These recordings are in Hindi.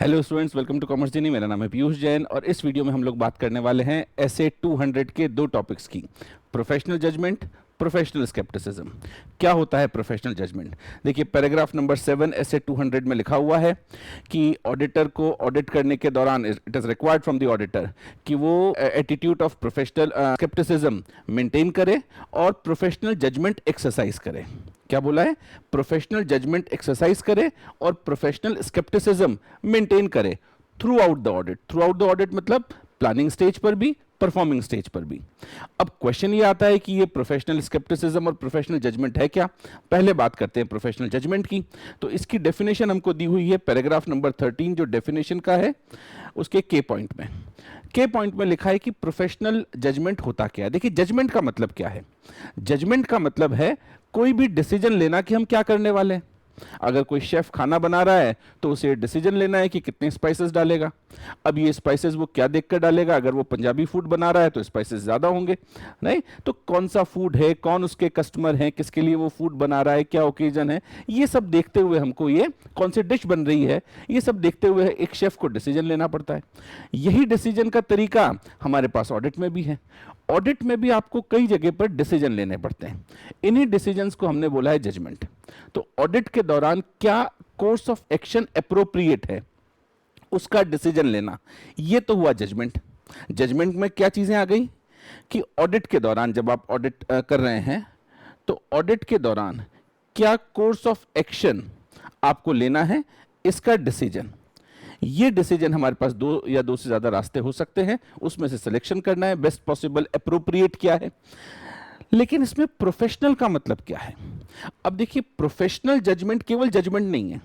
Hello students, welcome to commerce journey. मेरा नाम है पीयूष जैन और इस वीडियो में हम लोग बात करने वाले हैं एसए 200 के दो टॉपिक्स की, प्रोफेशनल जजमेंट, प्रोफेशनल स्केप्टिसिज्म। क्या होता है प्रोफेशनल जजमेंट? देखिए, पैराग्राफ नंबर 7 एसए 200 में लिखा हुआ है कि ऑडिटर को ऑडिट करने के दौरान it is required from the auditor कि वो attitude of professional scepticism maintain करे और प्रोफेशनल जजमेंट एक्सरसाइज करे। क्या बोला है? प्रोफेशनल जजमेंट एक्सरसाइज करे और प्रोफेशनल स्केप्टिसिज्म मेंटेन करे through out the audit. Through out the audit मतलब प्लानिंग स्टेज पर भी, परफॉर्मिंग स्टेज पर भी। अब क्वेश्चन ये आता है कि ये प्रोफेशनल स्केप्टिसिज्म और प्रोफेशनल जजमेंट है क्या? पहले बात करते हैं प्रोफेशनल जजमेंट की। तो इसकी डेफिनेशन हमको दी हुई है पैराग्राफ नंबर 13, जो डेफिनेशन का है उसके के पॉइंट में। के पॉइंट में लिखा है कि प्रोफेशनल जजमेंट होता क्या है। देखिए, जजमेंट का मतलब क्या है? जजमेंट का मतलब है कोई भी डिसीजन लेना कि हम क्या करने वाले हैं। अगर कोई शेफ खाना बना रहा है तो उसे डिसीजन लेना है कि कितने स्पाइसेस डालेगा। अब ये स्पाइसेस वो क्या देखकर डालेगा? अगर वो पंजाबी फूड बना रहा है तो स्पाइसेस ज्यादा होंगे, नहीं तो कौन सा फूड है, कौन उसके कस्टमर हैं, किसके लिए वो फूड बना रहा है, क्या ओकेजन है, ये सब देखते हुए हमको, ये कौन सी डिश बन रही है, ये सब देखते हुए एक शेफ को डिसीजन लेना पड़ता है। यही डिसीजन का तरीका हमारे पास ऑडिट में भी है। ऑडिट में भी आपको कई जगह पर डिसीजन लेने पड़ते हैं। इन्हीं डिसीजंस को हमने बोला है जजमेंट। तो ऑडिट के दौरान क्या कोर्स ऑफ एक्शन एप्रोप्रिएट है, उसका डिसीजन लेना, यह तो हुआ जजमेंट। जजमेंट में क्या चीजें आ गई कि ऑडिट के दौरान जब आप ऑडिट कर रहे हैं तो ऑडिट के दौरान क्या कोर्स ऑफ एक्शन आपको लेना है, इसका डिसीजन। ये डिसीजन हमारे पास दो या दो से ज्यादा रास्ते हो सकते हैं, उसमें से सिलेक्शन करना है, बेस्ट पॉसिबल एप्रोप्रिएट क्या है। लेकिन इसमें प्रोफेशनल का मतलब क्या है? अब देखिए, प्रोफेशनल जजमेंट केवल जजमेंट नहीं है।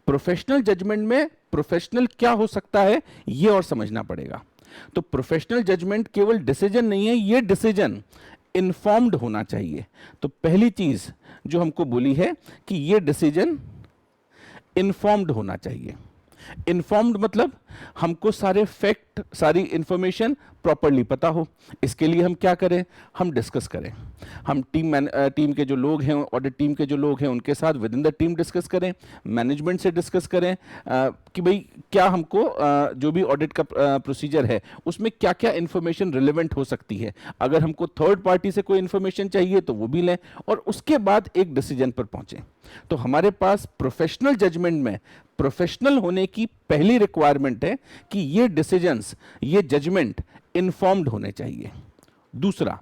प्रोफेशनल जजमेंट में प्रोफेशनल क्या हो सकता है, यह और समझना पड़ेगा। तो प्रोफेशनल जजमेंट केवल डिसीजन नहीं है, यह डिसीजन इन्फॉर्म्ड होना चाहिए। तो पहली चीज जो हमको बोली है कि यह डिसीजन इन्फॉर्म्ड होना चाहिए। इन्फॉर्म्ड मतलब हमको सारे फैक्ट, सारी इंफॉर्मेशन प्रॉपरली पता हो। इसके लिए हम क्या करें? हम डिस्कस करें। हम टीम के जो लोग हैं, ऑडिट टीम के जो लोग हैं, उनके साथ with in the team discuss करें, मैनेजमेंट से डिस्कस करें कि भाई क्या हमको जो भी ऑडिट का प्रोसीजर है उसमें क्या क्या इंफॉर्मेशन रिलेवेंट हो सकती है। अगर हमको थर्ड पार्टी से कोई इंफॉर्मेशन चाहिए तो वो भी लें और उसके बाद एक डिसीजन पर पहुंचें। तो हमारे पास प्रोफेशनल जजमेंट में प्रोफेशनल होने की पहली रिक्वायरमेंट है कि ये डिसीजंस, ये जजमेंट इन्फॉर्म्ड होने चाहिए। दूसरा,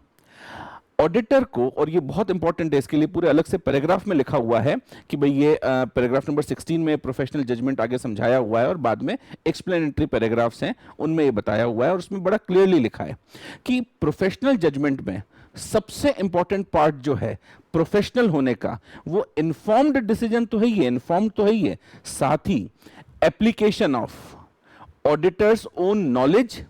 ऑडिटर को, और ये बहुत इंपॉर्टेंट है, इसके लिए पूरे अलग से पैराग्राफ में लिखा हुआ है कि भाई ये पैराग्राफ नंबर 16 में प्रोफेशनल जजमेंट आगे समझाया हुआ है और बाद में एक्सप्लेनेटरी पैराग्राफ्स हैं उनमें ये बताया हुआ है और उसमें बड़ा क्लियरली लिखा है कि प्रोफेशनल जजमेंट में सबसे इंपॉर्टेंट पार्ट जो है प्रोफेशनल होने का, वो इन्फॉर्म्ड डिसीजन तो है ही है, इन्फॉर्म्ड तो है ही है, साथ ही application of auditor's own knowledge,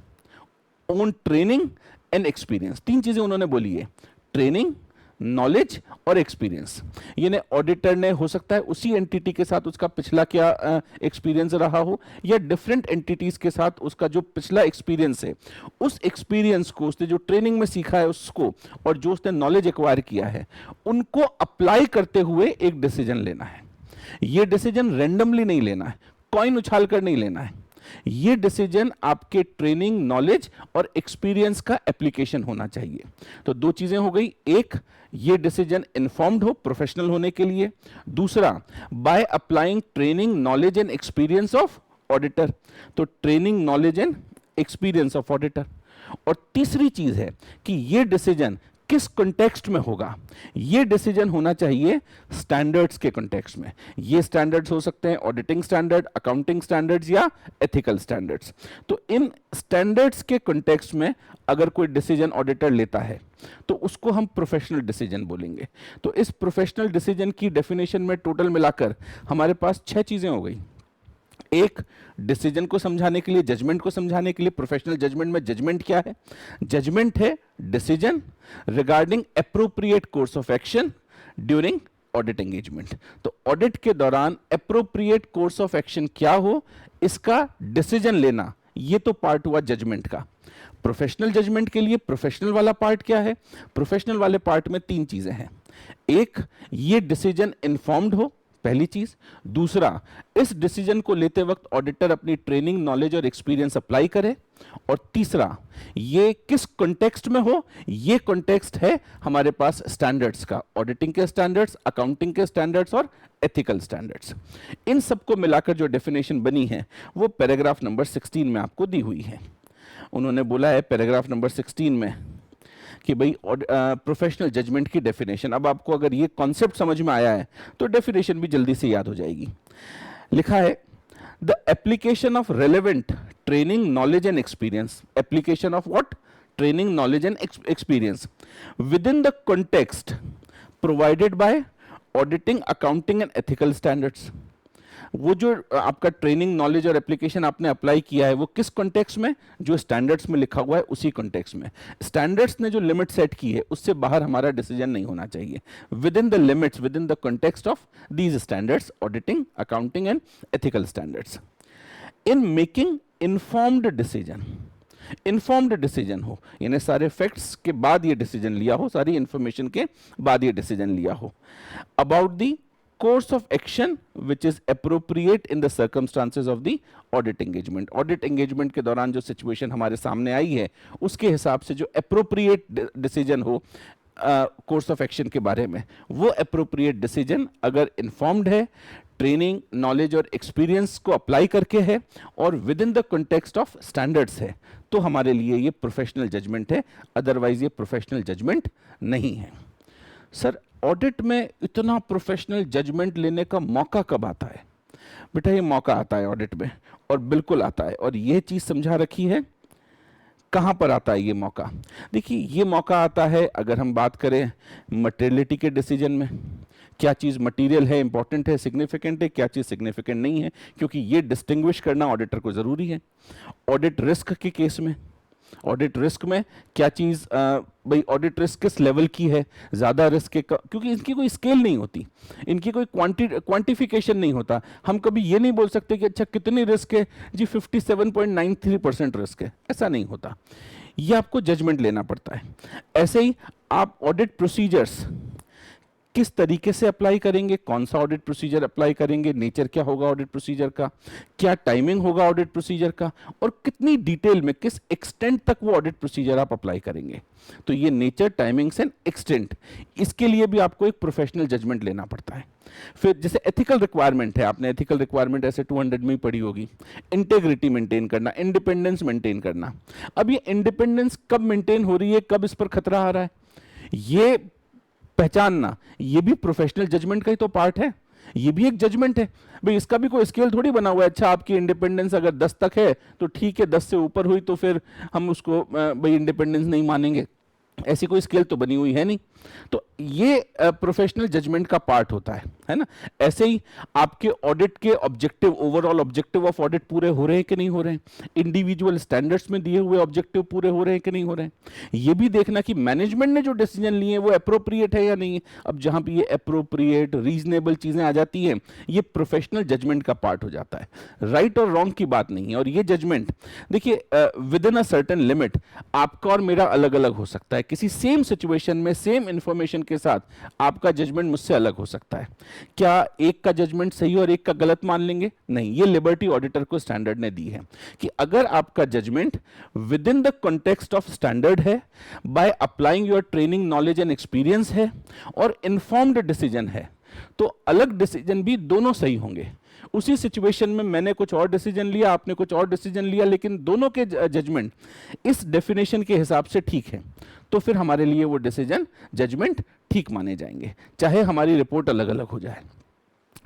own training and experience. तीन चीजें उन्होंने बोली है, ट्रेनिंग, नॉलेज और एक्सपीरियंस। यानी ऑडिटर ने, हो सकता है उसी एंटिटी के साथ उसका पिछला क्या एक्सपीरियंस रहा हो या डिफरेंट एंटिटीज के साथ उसका जो पिछला एक्सपीरियंस है, उस एक्सपीरियंस को, उसने जो ट्रेनिंग में सीखा है उसको और जो उसने नॉलेज एक्वायर किया है, उनको अप्लाई करते हुए एक डिसीजन लेना है। यह डिसीजन रैंडमली नहीं लेना है, कॉइन उछाल कर नहीं लेना है। यह डिसीजन आपके ट्रेनिंग, नॉलेज और एक्सपीरियंस का एप्लीकेशन होना चाहिए। तो दो चीजें हो गई, एक ये डिसीजन इन्फॉर्म्ड हो प्रोफेशनल होने के लिए, दूसरा by applying training, knowledge and experience of auditor. तो training, knowledge and experience of auditor. और तीसरी चीज है कि यह डिसीजन किस कॉन्टेक्स्ट में होगा? यह डिसीजन होना चाहिए स्टैंडर्ड्स के कॉन्टेक्स्ट में। ये स्टैंडर्ड्स हो सकते हैं ऑडिटिंग स्टैंडर्ड, अकाउंटिंग स्टैंडर्ड्स या एथिकल स्टैंडर्ड्स। तो इन स्टैंडर्ड्स के कॉन्टेक्स्ट में अगर कोई डिसीजन ऑडिटर लेता है तो उसको हम प्रोफेशनल डिसीजन बोलेंगे। तो इस प्रोफेशनल डिसीजन की डेफिनेशन में टोटल मिलाकर हमारे पास 6 चीजें हो गई। एक, डिसीजन को समझाने के लिए, जजमेंट को समझाने के लिए, प्रोफेशनल जजमेंट में जजमेंट क्या है? जजमेंट है decision regarding appropriate course of action during audit engagement. तो ऑडिट के दौरान एप्रोप्रिएट कोर्स ऑफ एक्शन क्या हो, इसका डिसीजन लेना, यह तो पार्ट हुआ जजमेंट का। प्रोफेशनल जजमेंट के लिए प्रोफेशनल वाला पार्ट क्या है? प्रोफेशनल वाले पार्ट में 3 चीजें हैं। एक, ये डिसीजन इन्फॉर्म्ड हो पहली चीज। दूसरा, इस डिसीजन को लेते वक्त ऑडिटर अपनी ट्रेनिंग, नॉलेज और एक्सपीरियंस अप्लाई करे। और तीसरा, ये किस कॉन्टेक्स्ट में हो, ये कॉन्टेक्स्ट है हमारे पास स्टैंडर्ड्स का, ऑडिटिंग के स्टैंडर्ड्स, अकाउंटिंग के स्टैंडर्ड्स और एथिकल स्टैंडर्ड्स। इन सबको मिलाकर जो डेफिनेशन बनी है वो पैराग्राफ नंबर 16 में आपको दी हुई है। उन्होंने बोला है पैराग्राफ नंबर 16 में कि भाई प्रोफेशनल जजमेंट की डेफिनेशन। अब आपको अगर ये कॉन्सेप्ट समझ में आया है तो डेफिनेशन भी जल्दी से याद हो जाएगी। लिखा है, the application of relevant training, knowledge and experience, application of what, training, knowledge and experience with in the context provided by auditing, accounting and ethical standards. वो जो आपका ट्रेनिंग, नॉलेज और एप्लीकेशन आपने अप्लाई किया है वो किस कॉन्टेक्स्ट में, जो स्टैंडर्ड्स में लिखा हुआ है उसी कॉन्टेक्स्ट में। स्टैंडर्ड्स ने जो लिमिट सेट की है उससे बाहर हमारा डिसीजन नहीं होना चाहिए। With in the limits, with in the context of these standards, auditing, accounting and ethical standards, in making informed decision. Informed decision हो यानी सारे फैक्ट्स के बाद ये डिसीजन लिया हो, सारी इंफॉर्मेशन के बाद ये डिसीजन लिया हो। About the course of action which is appropriate in the circumstances of the audit engagement। audit engagement के दौरान जो situation हमारे सामने आई है उसके हिसाब से जो appropriate decision हो course of action के बारे में, वो appropriate decision अगर informed है, ट्रेनिंग, नॉलेज और एक्सपीरियंस को अप्लाई करके है और with in the context of standards है, तो हमारे लिए ये प्रोफेशनल जजमेंट है। अदरवाइज ये प्रोफेशनल जजमेंट नहीं है। सर, ऑडिट में इतना प्रोफेशनल जजमेंट लेने का मौका कब आता है? बेटा, ये मौका आता है ऑडिट में, और बिल्कुल आता है। और ये चीज समझा रखी है कहां पर आता है ये मौका। देखिए, ये मौका आता है अगर हम बात करें मटेरियलिटी के डिसीजन में। क्या चीज मटेरियल है, इंपॉर्टेंट है, सिग्निफिकेंट है, क्या चीज सिग्निफिकेंट नहीं है, क्योंकि ये डिस्टिंग्विश करना ऑडिटर को जरूरी है। ऑडिट रिस्क के केस में, ऑडिट रिस्क में क्या चीज भाई ऑडिट रिस्क किस लेवल की है, ज्यादा रिस्क है, क्योंकि इनकी कोई स्केल नहीं होती, इनकी कोई क्वांटिफिकेशन नहीं होता। हम कभी ये नहीं बोल सकते कि अच्छा कितनी रिस्क है जी, 57.93% रिस्क है, ऐसा नहीं होता। ये आपको जजमेंट लेना पड़ता है। ऐसे ही आप ऑडिट प्रोसीजर्स किस तरीके से अप्लाई करेंगे, कौन सा ऑडिट प्रोसीजर अप्लाई करेंगे, नेचर क्या होगा ऑडिट प्रोसीजर का, क्या टाइमिंग होगा ऑडिट प्रोसीजर का, और कितनी डिटेल में, किस एक्सटेंट तक वो ऑडिट प्रोसीजर आप अप्लाई करेंगे। तो ये नेचर, टाइमिंग्स एंड एक्सटेंट, इसके लिए भी आपको एक प्रोफेशनल जजमेंट लेना पड़ता है। फिर जैसे एथिकल रिक्वायरमेंट है, आपने एथिकल रिक्वायरमेंट ऐसे 200 में ही पढ़ी होगी, इंटेग्रिटी मेंटेन करना, इंडिपेंडेंस मेंटेन करना। अब ये इंडिपेंडेंस कब मेंटेन हो रही है, कब इस पर खतरा आ रहा है, ये पहचानना, ये भी प्रोफेशनल जजमेंट का ही तो पार्ट है। ये भी एक जजमेंट है भाई, इसका भी कोई स्केल थोड़ी बना हुआ है। अच्छा, आपकी इंडिपेंडेंस अगर 10 तक है तो ठीक है, 10 से ऊपर हुई तो फिर हम उसको भाई इंडिपेंडेंस नहीं मानेंगे, ऐसी कोई स्केल तो बनी हुई है नहीं। तो ये प्रोफेशनल जजमेंट का पार्ट होता है ना। ऐसे ही आपके ऑडिट के objective, overall objective of audit पूरे हो रहे हैं कि नहीं हो रहे हैं, इंडिविजुअल स्टैंडर्ड्स में दिए हुए ऑब्जेक्टिव पूरे हो रहे हैं कि नहीं हो रहे हैं, ये भी देखना कि मैनेजमेंट ने जो डिसीजन लिए हैं वो अप्रोप्रिएट है या नहीं है। अब जहां भी ये अप्रोप्रिएट, रीजनेबल चीजें आ जाती हैं, ये प्रोफेशनल जजमेंट का पार्ट हो जाता है। राइट और रॉन्ग की बात नहीं है। और ये जजमेंट देखिए, with in a certain limit आपका और मेरा अलग अलग हो सकता है। किसी सेम सिचुएशन में, सेम इंफॉर्मेशन के साथ आपका जजमेंट मुझसे अलग हो सकता है। क्या एक का जजमेंट सही और एक का गलत मान लेंगे? नहीं। ये लिबर्टी ऑडिटर को स्टैंडर्ड ने दी है कि अगर आपका judgement within the context of standard है, by applying your training, knowledge and experience है, और इन्फॉर्म्ड डिसीजन है, तो अलग डिसीजन भी दोनों सही होंगे। उसी सिचुएशन में मैंने कुछ और डिसीजन लिया, आपने कुछ और डिसीजन लिया, लेकिन दोनों के जजमेंट इस डेफिनेशन के हिसाब से ठीक है, तो फिर हमारे लिए वो डिसीजन, जजमेंट ठीक माने जाएंगे, चाहे हमारी रिपोर्ट अलग अलग हो जाए।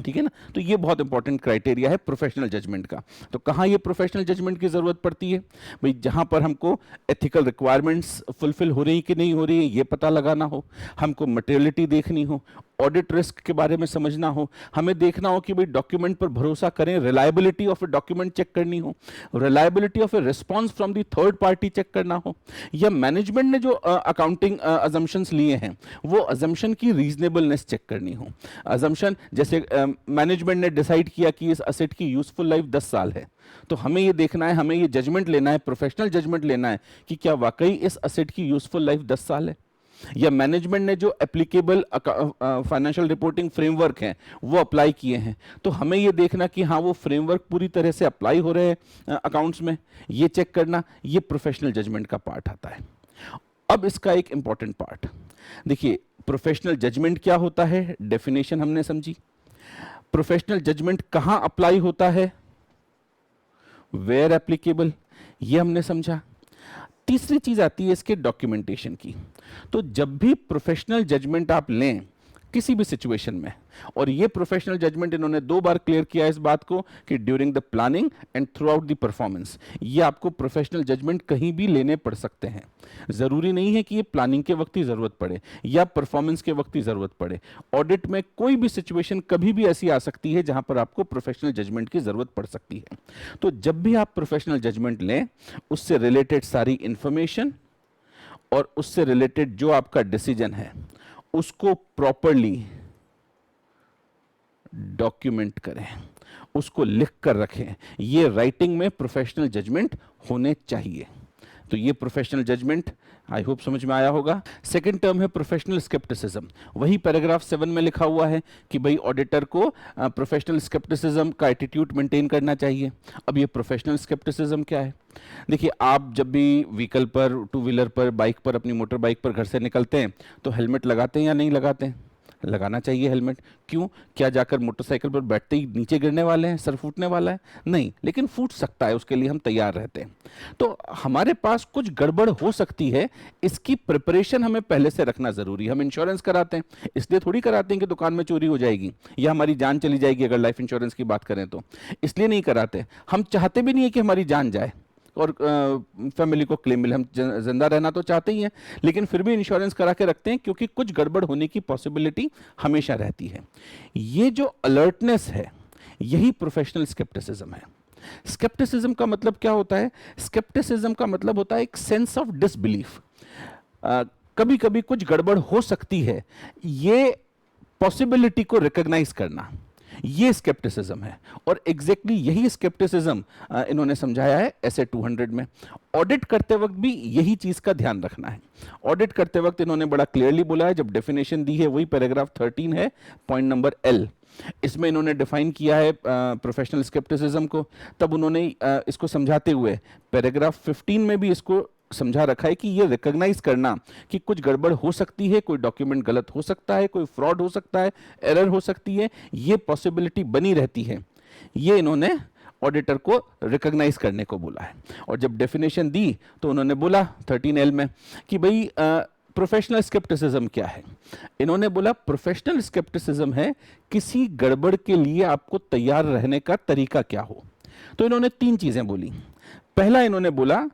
ठीक है ना। तो ये बहुत इंपॉर्टेंट क्राइटेरिया है प्रोफेशनल जजमेंट का। तो कहाँ ये प्रोफेशनल जजमेंट की जरूरत पड़ती है भाई? जहां पर हमको एथिकल रिक्वायरमेंट्स फुलफिल हो रही कि नहीं हो रही है ये पता लगाना हो, हमको मटेरियलिटी देखनी हो, ऑडिट रिस्क के बारे में समझना हो, हमें देखना हो कि भाई डॉक्यूमेंट पर भरोसा करें, reliability of a document check करनी हो, reliability of a response from the third party check करना हो, या मैनेजमेंट ने जो अकाउंटिंग अजम्पशंस लिए हैं वो अजम्पशन की रीजनेबलनेस चेक करनी हो। अजम्पशन जैसे मैनेजमेंट ने डिसाइड किया कि इस असेट की यूजफुल लाइफ 10 साल है, तो हमें ये देखना है, हमें ये जजमेंट लेना है, प्रोफेशनल जजमेंट लेना है कि क्या वाकई इस असेट की यूजफुल लाइफ 10 साल है। या मैनेजमेंट ने जो एप्लीकेबल फाइनेंशियल रिपोर्टिंग फ्रेमवर्क हैं वो अप्लाई किए हैं, तो हमें ये देखना कि हाँ वो फ्रेमवर्क पूरी तरह से अप्लाई हो रहे हैं अकाउंट्स में, ये चेक करना, ये प्रोफेशनल जजमेंट का पार्ट आता है। अब इसका एक इंपॉर्टेंट पार्ट देखिए, प्रोफेशनल जजमेंट क्या होता है, डेफिनेशन हमने समझी। प्रोफेशनल जजमेंट कहां अप्लाई होता है, वेयर एप्लीकेबल, ये हमने समझा। तीसरी चीज आती है इसके डॉक्यूमेंटेशन की। तो जब भी प्रोफेशनल जजमेंट आप लें किसी भी सिचुएशन में, और ये प्रोफेशनल जजमेंट इन्होंने 2 बार क्लियर किया इस बात को कि during the planning and through out the performance, ये आपको प्रोफेशनल जजमेंट कहीं भी लेने पड़ सकते हैं। जरूरी नहीं है कि ये प्लानिंग के वक्त ही जरूरत पड़े या परफॉर्मेंस के वक्त ही जरूरत पड़े। ऑडिट में कोई भी सिचुएशन कभी भी ऐसी आ सकती है जहां पर आपको प्रोफेशनल जजमेंट की जरूरत पड़ सकती है। तो जब भी आप प्रोफेशनल जजमेंट लें, उससे रिलेटेड सारी इंफॉर्मेशन और उससे रिलेटेड जो आपका डिसीजन है उसको प्रॉपरली डॉक्यूमेंट करें, उसको लिख कर रखें। ये राइटिंग में प्रोफेशनल जजमेंट होने चाहिए। तो ये प्रोफेशनल जजमेंट आई होप समझ में आया होगा। सेकंड टर्म है प्रोफेशनल स्केप्टिसिज्म। वही पैराग्राफ 7 में लिखा हुआ है कि भाई ऑडिटर को प्रोफेशनल स्केप्टिसिज्म का एटीट्यूड मेंटेन करना चाहिए। अब ये प्रोफेशनल स्केप्टिसिज्म क्या है? देखिए, आप जब भी व्हीकल पर, टू व्हीलर पर, बाइक पर, अपनी मोटर बाइक पर घर से निकलते हैं तो हेलमेट लगाते हैं या नहीं लगाते हैं? लगाना चाहिए हेलमेट। क्यों? क्या जाकर मोटरसाइकिल पर बैठते ही नीचे गिरने वाले हैं, सर फूटने वाला है? नहीं, लेकिन फूट सकता है, उसके लिए हम तैयार रहते हैं। तो हमारे पास कुछ गड़बड़ हो सकती है, इसकी प्रिपरेशन हमें पहले से रखना जरूरी है। हम इंश्योरेंस कराते हैं इसलिए थोड़ी कराते हैं कि दुकान में चोरी हो जाएगी या हमारी जान चली जाएगी, अगर लाइफ इंश्योरेंस की बात करें तो इसलिए नहीं कराते। हम चाहते भी नहीं है कि हमारी जान जाए और फैमिली को क्लेम मिले। हम जिंदा रहना तो चाहते ही हैं, लेकिन फिर भी इंश्योरेंस करा के रखते हैं क्योंकि कुछ गड़बड़ होने की पॉसिबिलिटी हमेशा रहती है। ये जो अलर्टनेस है, यही प्रोफेशनल स्केप्टिसिज्म है। स्केप्टिसिज्म का मतलब क्या होता है? स्केप्टिसिज्म का मतलब होता है एक सेंस ऑफ डिसबिलीफ। कभी कभी कुछ गड़बड़ हो सकती है, ये पॉसिबिलिटी को रिकॉग्नाइज करना, ये स्केप्टिसिज्म है। और एग्जैक्टली यही स्केप्टिसिज्म इन्होंने समझाया है एसे 200 में। ऑडिट करते वक्त भी यही चीज का ध्यान रखना है। ऑडिट करते वक्त इन्होंने बड़ा क्लियरली बोला है, जब डेफिनेशन दी है वही पैराग्राफ 13 है, पॉइंट नंबर एल। इसमें इन्होंने डिफाइन किया है प्रोफेशनल स्केप्टिसिज्म को। तब उन्होंने इसको समझाते हुए पैराग्राफ 15 में भी इसको समझा रखा है कि ये रिकॉग्नाइज करना कि कुछ गड़बड़ हो सकती है, कोई डॉक्यूमेंट गलत हो सकता है, कोई फ्रॉड हो सकता है, एरर हो सकती है, ये पॉसिबिलिटी बनी रहती है। ये इन्होंने ऑडिटर को रिकॉग्नाइज करने को बोला है। और जब डेफिनेशन दी तो उन्होंने बोला 13L में कि भाई प्रोफेशनल स्केप्टिसिज्म क्या है? इन्होंने बोला प्रोफेशनल स्केप्टिसिज्म है किसी गड़बड़ के लिए आपको तैयार रहने का तरीका क्या हो। तो इन्होंने 3 चीजें बोली। पहला इन्होंने बोला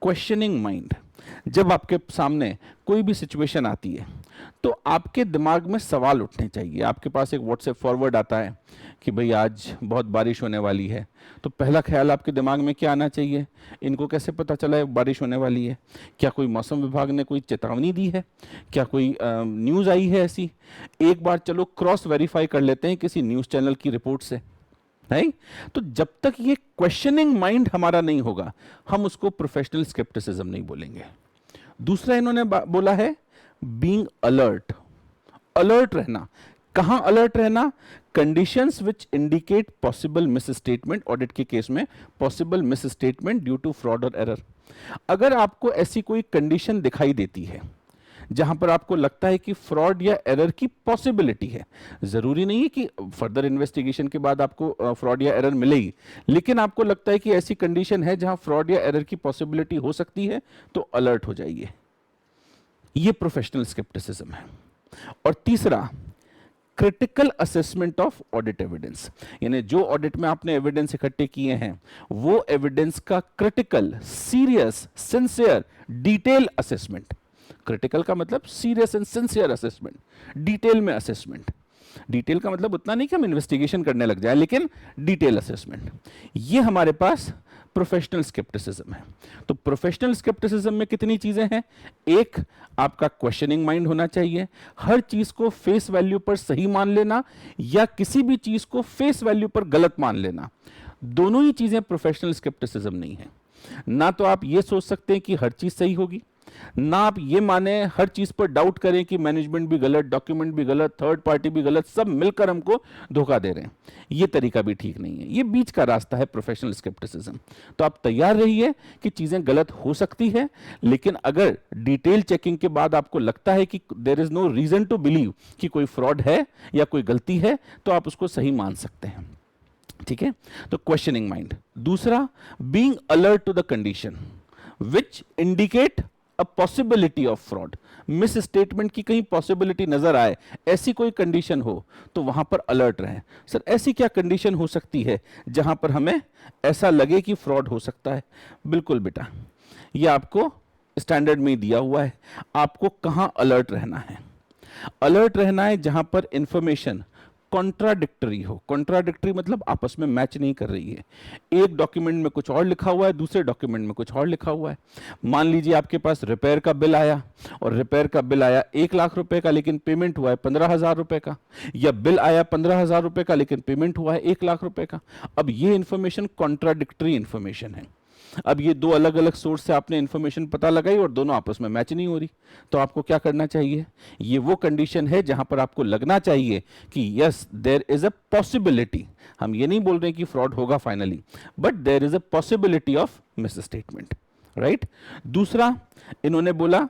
क्वेश्चनिंग माइंड। जब आपके सामने कोई भी सिचुएशन आती है तो आपके दिमाग में सवाल उठने चाहिए। आपके पास एक व्हाट्सएप फॉरवर्ड आता है कि भाई आज बहुत बारिश होने वाली है, तो पहला ख्याल आपके दिमाग में क्या आना चाहिए? इनको कैसे पता चला है बारिश होने वाली है? क्या कोई मौसम विभाग ने कोई चेतावनी दी है? क्या कोई न्यूज़ आई है ऐसी? एक बार चलो क्रॉस वेरीफाई कर लेते हैं किसी न्यूज़ चैनल की रिपोर्ट से, नहीं? तो जब तक ये क्वेश्चनिंग माइंड हमारा नहीं होगा, हम उसको प्रोफेशनल स्केप्टिसिज्म नहीं बोलेंगे। दूसरा इन्होंने बोला है बीइंग अलर्ट। अलर्ट रहना। कहां अलर्ट रहना? Conditions which indicate possible misstatement. Audit के केस में possible misstatement due to fraud और एरर। अगर आपको ऐसी कोई कंडीशन दिखाई देती है जहां पर आपको लगता है कि फ्रॉड या एरर की पॉसिबिलिटी है, जरूरी नहीं है कि फर्दर इन्वेस्टिगेशन के बाद आपको फ्रॉड या एरर मिलेगी, लेकिन आपको लगता है कि ऐसी कंडीशन है जहां फ्रॉड या एरर की पॉसिबिलिटी हो सकती है, तो अलर्ट हो जाइए। ये प्रोफेशनल स्केप्टिसिज्म है। और तीसरा, critical assessment of audit evidence, यानी जो ऑडिट में आपने एविडेंस इकट्ठे किए हैं वो एविडेंस का critical, serious, sincere, detail assessment. Critical का मतलब serious and sincere assessment, detail में असेसमेंट। डिटेल का मतलब उतना नहीं कि हम इन्वेस्टिगेशन करने लग जाए, लेकिन डिटेल असेसमेंट। ये हमारे पास प्रोफेशनल स्केप्टिसिज्म है। तो प्रोफेशनल स्केप्टिसिज्म में कितनी चीजें हैं? एक, आपका क्वेश्चनिंग माइंड होना चाहिए। हर चीज को फेस वैल्यू पर सही मान लेना या किसी भी चीज को फेस वैल्यू पर गलत मान लेना, दोनों ही चीजें प्रोफेशनल स्केप्टिसिज्म नहीं है। ना तो आप ये सोच सकते हैं कि हर चीज सही होगी, ना आप ये माने हर चीज पर डाउट करें कि मैनेजमेंट भी गलत, डॉक्यूमेंट भी गलत, थर्ड पार्टी भी गलत, सब मिलकर हमको धोखा दे रहे हैं। ये तरीका भी ठीक नहीं है। ये बीच का रास्ता है प्रोफेशनल स्केप्टिसिज्म। तो आप तैयार रहिए कि चीजें गलत हो सकती है, लेकिन अगर डिटेल चेकिंग के बाद आपको लगता है कि there is no reason to believe कि कोई फ्रॉड है या कोई गलती है, तो आप उसको सही मान सकते हैं। ठीक है, तो क्वेश्चनिंग माइंड। दूसरा, being alert to the condition which indicate a possibility of fraud. Misstatement की कहीं पॉसिबिलिटी नजर आए, ऐसी कोई कंडीशन हो तो वहां पर अलर्ट रहें। सर ऐसी क्या कंडीशन हो सकती है जहां पर हमें ऐसा लगे कि फ्रॉड हो सकता है? बिल्कुल बेटा, ये आपको स्टैंडर्ड में दिया हुआ है। आपको कहां अलर्ट रहना है? अलर्ट रहना है जहां पर इंफॉर्मेशन कॉन्ट्राडिक्टरी हो। कॉन्ट्राडिक्टरी मतलब आपस में मैच नहीं कर रही है। एक डॉक्यूमेंट में कुछ और लिखा हुआ है, दूसरे डॉक्यूमेंट में कुछ और लिखा हुआ है। मान लीजिए आपके पास रिपेयर का बिल आया और रिपेयर का बिल आया 1 लाख रुपए का, लेकिन पेमेंट हुआ है 15,000 रुपए का, या बिल आया 15,000 रुपए का लेकिन पेमेंट हुआ है 1 लाख रुपए का। अब ये इंफॉर्मेशन कॉन्ट्राडिक्टरी इंफॉर्मेशन है। अब ये दो अलग अलग सोर्स से आपने इंफॉर्मेशन पता लगाई और दोनों आपस में मैच नहीं हो रही, तो आपको क्या करना चाहिए? ये वो कंडीशन है जहां पर आपको लगना चाहिए कि yes there is a possibility. हम ये नहीं बोल रहे कि फ्रॉड होगा finally, but there is a possibility of misstatement, right. दूसरा, इन्होंने बोला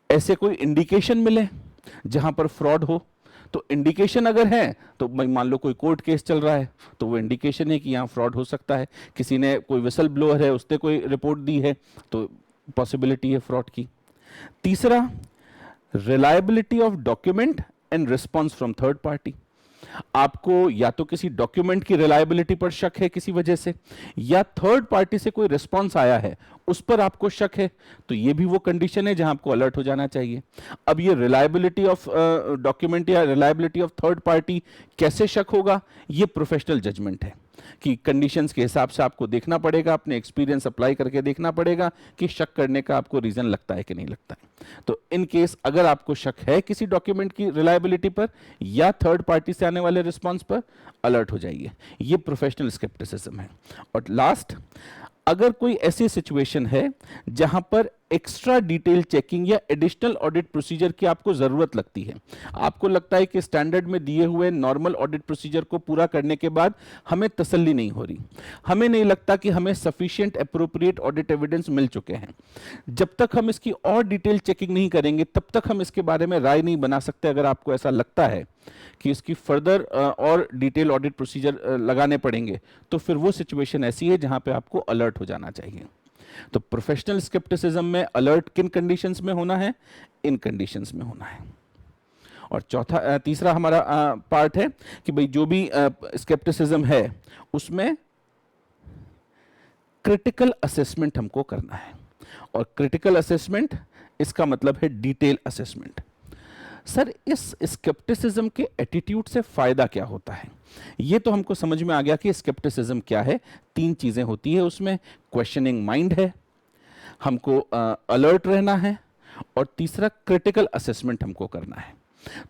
ऐसे कोई इंडिकेशन मिले जहां पर फ्रॉड हो। तो इंडिकेशन अगर है तो मान लो कोई कोर्ट केस चल रहा है, तो वो इंडिकेशन है कि यहाँ फ्रॉड हो सकता है। किसी ने, कोई विसल ब्लोअर है, उसने कोई रिपोर्ट दी है, तो पॉसिबिलिटी है फ्रॉड की। तीसरा, reliability of document and response from third party. आपको या तो किसी डॉक्यूमेंट की रिलायबिलिटी पर शक है किसी वजह से, या थर्ड पार्टी से कोई रिस्पॉन्स आया है उस पर आपको शक है, तो ये भी वो कंडीशन है जहां आपको अलर्ट हो जाना चाहिए। अब ये रिलायबिलिटी ऑफ डॉक्यूमेंट या रिलायबिलिटी ऑफ थर्ड पार्टी कैसे शक होगा? ये प्रोफेशनल जजमेंट है कि कंडीशंस के हिसाब से आपको देखना पड़ेगा, अपने एक्सपीरियंस अप्लाई करके देखना पड़ेगा कि शक करने का आपको रीजन लगता है कि नहीं लगता है। तो इन केस अगर आपको शक है किसी डॉक्यूमेंट की रिलायबिलिटी पर या थर्ड पार्टी से आने वाले रिस्पॉन्स पर, अलर्ट हो जाइए। ये प्रोफेशनल स्केप्टिसिज्म है। और लास्ट, अगर कोई ऐसी सिचुएशन है जहां पर एक्स्ट्रा डिटेल चेकिंग या एडिशनल ऑडिट प्रोसीजर की आपको जरूरत लगती है, आपको लगता है कि स्टैंडर्ड में दिए हुए नॉर्मल ऑडिट प्रोसीजर को पूरा करने के बाद हमें तसल्ली नहीं हो रही, हमें नहीं लगता कि हमें सफिशिएंट अप्रोप्रिएट ऑडिट एविडेंस मिल चुके हैं, जब तक हम इसकी और डिटेल चेकिंग नहीं करेंगे तब तक हम इसके बारे में राय नहीं बना सकते। अगर आपको ऐसा लगता है कि इसकी फर्दर और डिटेल ऑडिट प्रोसीजर लगाने पड़ेंगे, तो फिर वो सिचुएशन ऐसी है जहां पे आपको अलर्ट हो जाना चाहिए। तो प्रोफेशनल स्केप्टिसिज्म में अलर्ट किन कंडीशंस में होना है? इन कंडीशंस में होना है। और चौथा, तीसरा हमारा पार्ट है कि भाई जो भी स्केप्टिसिज्म है उसमें क्रिटिकल असेसमेंट हमको करना है। और क्रिटिकल असेसमेंट, इसका मतलब है डिटेल असेसमेंट। सर इस स्केप्टिसिज्म के एटीट्यूड से फायदा क्या होता है? ये तो हमको समझ में आ गया कि स्केप्टिसिज्म क्या है। 3 चीजें होती है उसमें, क्वेश्चनिंग माइंड है, हमको अलर्ट रहना है, और तीसरा क्रिटिकल असेसमेंट हमको करना है।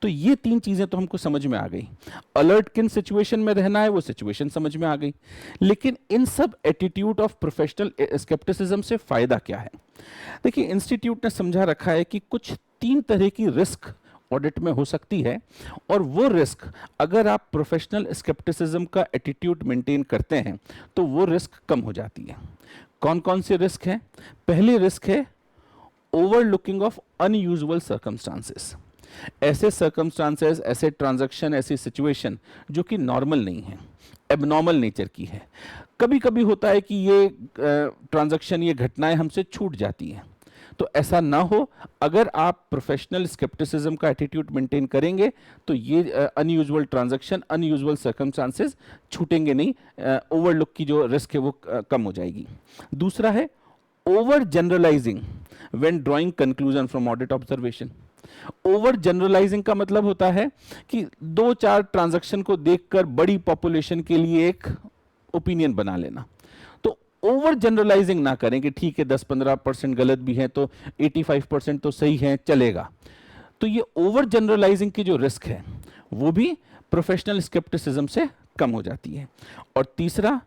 तो ये 3 चीजें तो हमको समझ में आ गई। अलर्ट किन सिचुएशन में रहना है वो सिचुएशन समझ में आ गई, लेकिन इन सब एटीट्यूड ऑफ प्रोफेशनल स्केप्टिसिज्म से फायदा क्या है? देखिए, इंस्टीट्यूट ने समझा रखा है कि कुछ 3 तरह की रिस्क ऑडिट में हो सकती है, और वो रिस्क अगर आप प्रोफेशनल स्केप्टिसिज्म का एटीट्यूड मेंटेन करते हैं तो वो रिस्क कम हो जाती है। कौन कौन से रिस्क हैं? पहली रिस्क है ओवरलुकिंग ऑफ अनयूजुअल सर्कमस्टांसेस। ऐसे सर्कमस्टांसेस, ऐसे ट्रांजैक्शन, ऐसी सिचुएशन जो कि नॉर्मल नहीं है, एबनॉर्मल नेचर की है। कभी कभी होता है कि ये ट्रांजैक्शन, ये घटनाएं हमसे छूट जाती हैं, तो ऐसा ना हो। अगर आप प्रोफेशनल स्केप्टिसिज्म का एटीट्यूड मेंटेन करेंगे तो ये अनयूजुअल ट्रांजैक्शन, अनयूजुअल सर्कमस्टांसेस छूटेंगे नहीं, ओवरलुक की जो रिस्क है वो कम हो जाएगी। दूसरा है over generalising when drawing conclusion from audit observation. Over generalising का मतलब होता है कि 2-4 ट्रांजैक्शन को देखकर बड़ी पॉपुलेशन के लिए एक ओपिनियन बना लेना। तो ओवर जनरलाइजिंग ना करें कि ठीक है 10-15% गलत भी है तो 85% तो सही है, चलेगा। तो ये ओवर जनरलाइजिंग की जो रिस्क है वो भी प्रोफेशनल स्केप्टिसिज्म से कम हो जाती है। और तीसरा,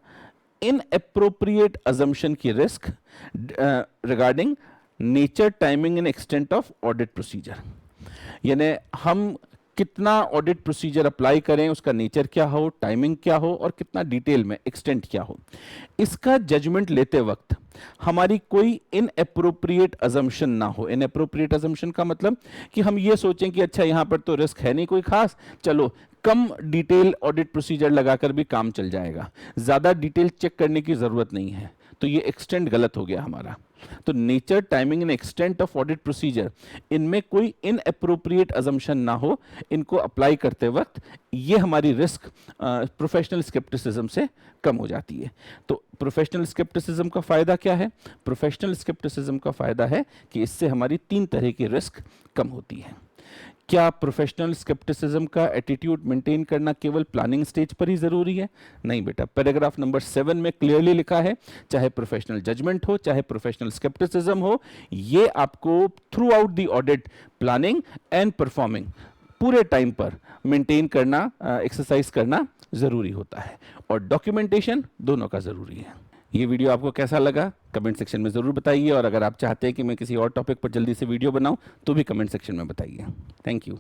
इनएप्रोप्रिएट अजम्पशन की risk regarding nature, timing and extent of audit procedure, यानी हम कितना ऑडिट प्रोसीजर अप्लाई करें, उसका नेचर क्या हो, टाइमिंग क्या हो और कितना डिटेल में, एक्सटेंट क्या हो, इसका जजमेंट लेते वक्त हमारी कोई इनएप्रोप्रिएट अजम्पशन ना हो। इनएप्रोप्रिएट अजम्पशन का मतलब कि हम ये सोचें कि अच्छा यहां पर तो रिस्क है नहीं कोई खास, चलो कम डिटेल ऑडिट प्रोसीजर लगाकर भी काम चल जाएगा, ज्यादा डिटेल चेक करने की जरूरत नहीं है, तो ये एक्सटेंट गलत हो गया हमारा। तो nature, timing and extent of audit procedure, इनमें कोई इनएप्रोप्रिएट अजम्पशन ना हो इनको अप्लाई करते वक्त, ये हमारी रिस्क प्रोफेशनल स्केप्टिसिज्म से कम हो जाती है। तो प्रोफेशनल स्केप्टिसिज्म का फायदा क्या है? प्रोफेशनल स्केप्टिसिज्म का फायदा है कि इससे हमारी 3 तरह की रिस्क कम होती है। क्या प्रोफेशनल स्केप्टिसिज्म का एटीट्यूड मेंटेन करना केवल प्लानिंग स्टेज पर ही जरूरी है? नहीं बेटा, पैराग्राफ नंबर 7 में क्लियरली लिखा है, चाहे प्रोफेशनल जजमेंट हो, चाहे प्रोफेशनल स्केप्टिसिज्म हो, ये आपको through out the audit, planning and performing, पूरे टाइम पर मेंटेन करना, एक्सरसाइज करना जरूरी होता है, और डॉक्यूमेंटेशन दोनों का जरूरी है। ये वीडियो आपको कैसा लगा कमेंट सेक्शन में ज़रूर बताइए, और अगर आप चाहते हैं कि मैं किसी और टॉपिक पर जल्दी से वीडियो बनाऊं तो भी कमेंट सेक्शन में बताइए। Thank you.